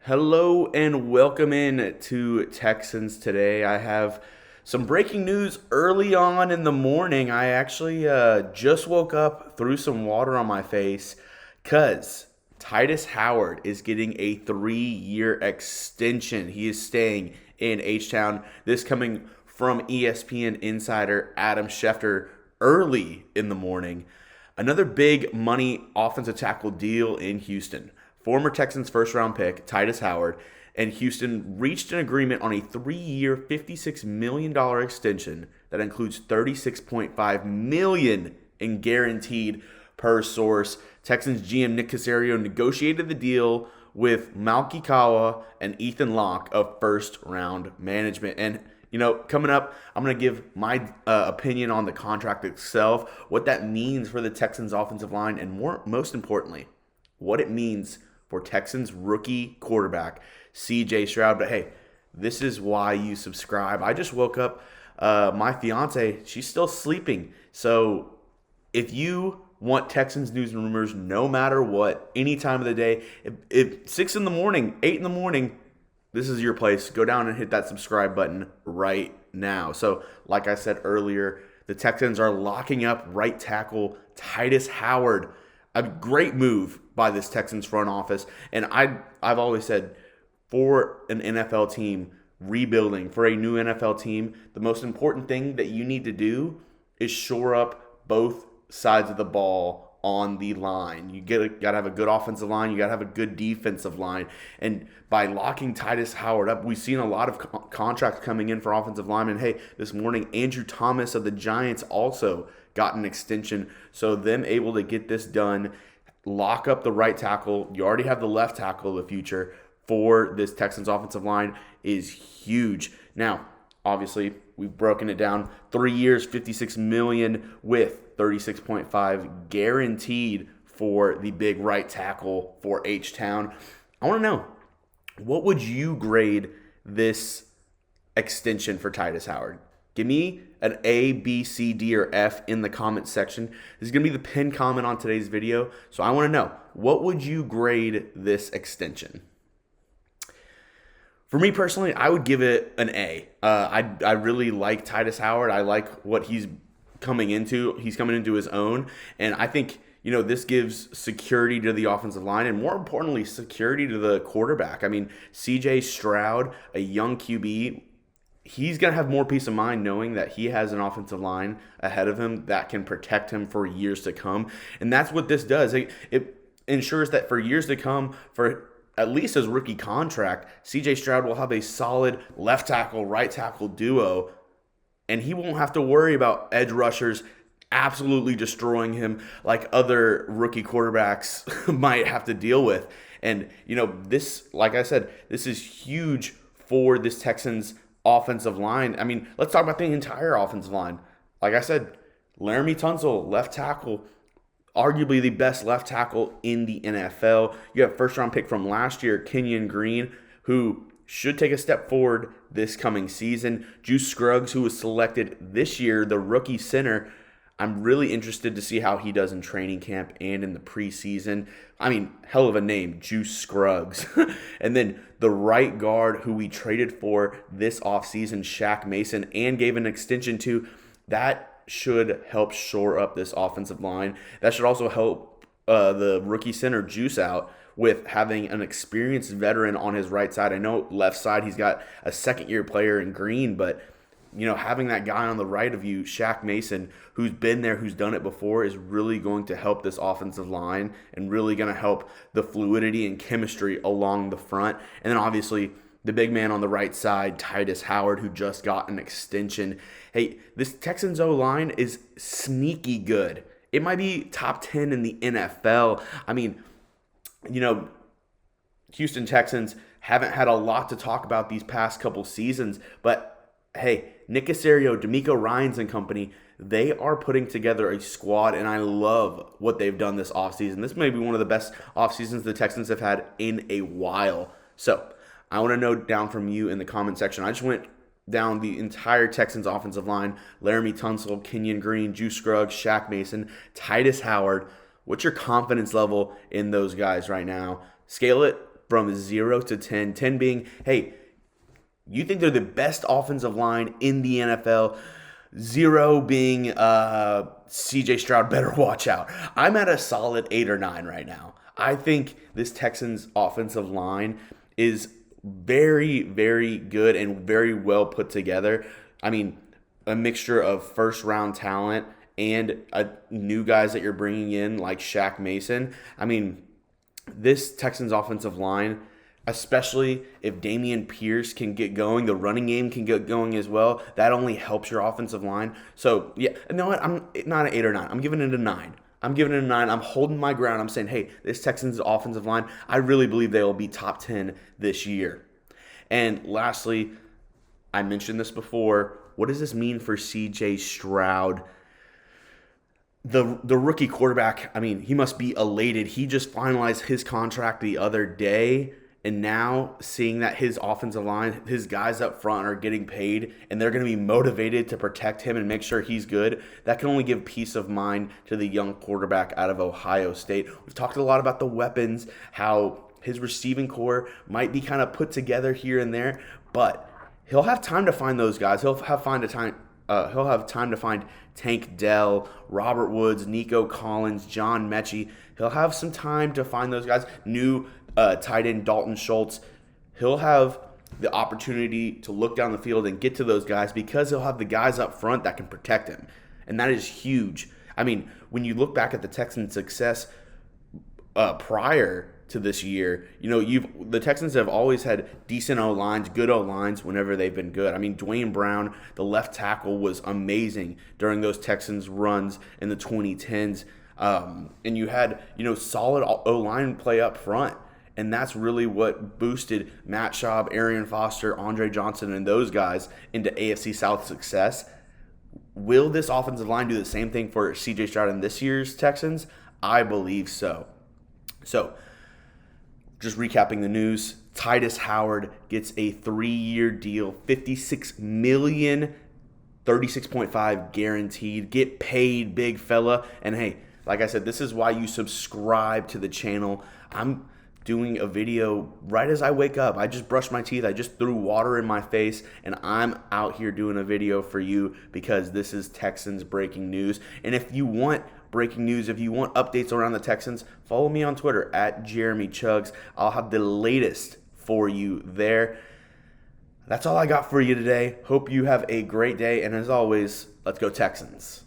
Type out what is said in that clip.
Hello and welcome in to Texans today. I have some breaking news early on in the morning. I actually just woke up, threw some water on my face, because Tytus Howard is getting a 3-year extension. He is staying in H-Town. This coming from ESPN insider Adam Schefter early in the morning. Another big money offensive tackle deal in Houston. Former Texans first round pick, Tytus Howard, and Houston reached an agreement on a 3-year, $56 million extension that includes $36.5 million in guaranteed per source. Texans GM Nick Caersio negotiated the deal with Malky Kawa and Ethan Locke of first round management. And coming up, I'm going to give my opinion on the contract itself, what that means for the Texans offensive line, and most importantly, what it means for Texans rookie quarterback CJ Stroud. But hey, this is why you subscribe. I just woke up. My fiance, she's still sleeping. So if you want Texans news and rumors no matter what, any time of the day, if 6 in the morning, 8 in the morning, this is your place. Go down and hit that subscribe button right now. So like I said earlier, the Texans are locking up right tackle Tytus Howard. A great move by this Texans front office. And I've always said, for an NFL team rebuilding, for a new NFL team, the most important thing that you need to do is shore up both sides of the ball on the line. You got to have a good offensive line. You got to have a good defensive line. And by locking Tytus Howard up, we've seen a lot of contracts coming in for offensive linemen. Hey, this morning, Andrew Thomas of the Giants also got an extension. So them able to get this done, lock up the right tackle. You already have the left tackle of the future for this Texans offensive line is huge. Now, obviously, we've broken it down. 3 years, $56 million with $36.5 guaranteed for the big right tackle for H-Town. I want to know, what would you grade this extension for Tytus Howard? Give me an A, B, C, D, or F in the comment section. This is going to be the pinned comment on today's video. So I want to know, what would you grade this extension? For me personally, I would give it an A. I really like Tytus Howard. I like what he's coming into. He's coming into his own. And I think, this gives security to the offensive line and, more importantly, security to the quarterback. I mean, CJ Stroud, a young QB, he's going to have more peace of mind knowing that he has an offensive line ahead of him that can protect him for years to come. And that's what this does. It ensures that for years to come, for at least his rookie contract, CJ Stroud will have a solid left tackle, right tackle duo, and he won't have to worry about edge rushers absolutely destroying him like other rookie quarterbacks might have to deal with. And, this, like I said, this is huge for this Texans offensive line. I mean, let's talk about the entire offensive line. Like I said, Laremy Tunsil, left tackle, arguably the best left tackle in the NFL. You have first round pick from last year, Kenyon Green, who should take a step forward this coming season. Juice Scruggs, who was selected this year, the rookie center. I'm really interested to see how he does in training camp and in the preseason. I mean, hell of a name, Juice Scruggs. And then the right guard who we traded for this offseason, Shaq Mason, and gave an extension to, that should help shore up this offensive line. That should also help the rookie center Juice out with having an experienced veteran on his right side. I know left side he's got a second-year player in Green, but having that guy on the right of you, Shaq Mason, who's been there, who's done it before, is really going to help this offensive line and really going to help the fluidity and chemistry along the front. And then obviously the big man on the right side, Tytus Howard, who just got an extension. Hey, this Texans O-line is sneaky good. It might be top 10 in the NFL. I mean, Houston Texans haven't had a lot to talk about these past couple seasons, but hey, Nick Caersio, DeMeco Ryans and company, they are putting together a squad, and I love what they've done this offseason. This may be one of the best offseasons the Texans have had in a while. So I want to know down from you in the comment section. I just went down the entire Texans offensive line: Laremy Tunsil, Kenyon Green, Juice Scruggs, Shaq Mason, Tytus Howard. What's your confidence level in those guys right now? Scale it from 0 to 10. 10 being, hey, you think they're the best offensive line in the NFL. 0 being CJ Stroud, better watch out. I'm at a solid 8 or 9 right now. I think this Texans offensive line is very, very good and very well put together. I mean, a mixture of first-round talent and new guys that you're bringing in like Shaq Mason. I mean, this Texans offensive line, especially if Dameon Pierce can get going, the running game can get going as well. That only helps your offensive line. So, yeah, you know what? I'm not an 8 or 9. I'm giving it a 9. I'm holding my ground. I'm saying, hey, this Texans offensive line, I really believe they will be top 10 this year. And lastly, I mentioned this before. What does this mean for CJ Stroud? The rookie quarterback, I mean, he must be elated. He just finalized his contract the other day. And now seeing that his offensive line, his guys up front are getting paid and they're going to be motivated to protect him and make sure he's good, that can only give peace of mind to the young quarterback out of Ohio State. We've talked a lot about the weapons, how his receiving core might be kind of put together here and there, but he'll have time to find those guys. He'll have time to find Tank Dell, Robert Woods, Nico Collins, John Mechie. He'll have some time to find those guys. New tight end Dalton Schultz. He'll have the opportunity to look down the field and get to those guys because he'll have the guys up front that can protect him. And that is huge. I mean, when you look back at the Texans' success prior to this year, you know, the Texans have always had decent O-lines, good O-lines whenever they've been good. I mean, Dwayne Brown, the left tackle, was amazing during those Texans runs in the 2010s. And you had, you know, solid O-line play up front. And that's really what boosted Matt Schaub, Arian Foster, Andre Johnson, and those guys into AFC South success. Will this offensive line do the same thing for CJ Stroud in this year's Texans? I believe so. So, just recapping the news, Tytus Howard gets a 3-year deal, $56 million, $36.5 guaranteed. Get paid, big fella. And hey, like I said, this is why you subscribe to the channel. I'm doing a video right as I wake up. I just brushed my teeth. I just threw water in my face, and I'm out here doing a video for you because this is Texans breaking news. And if you want breaking news, if you want updates around the Texans, follow me on Twitter at Jeremy Chuggs. I'll have the latest for you there. That's all I got for you today. Hope you have a great day, and as always, let's go Texans.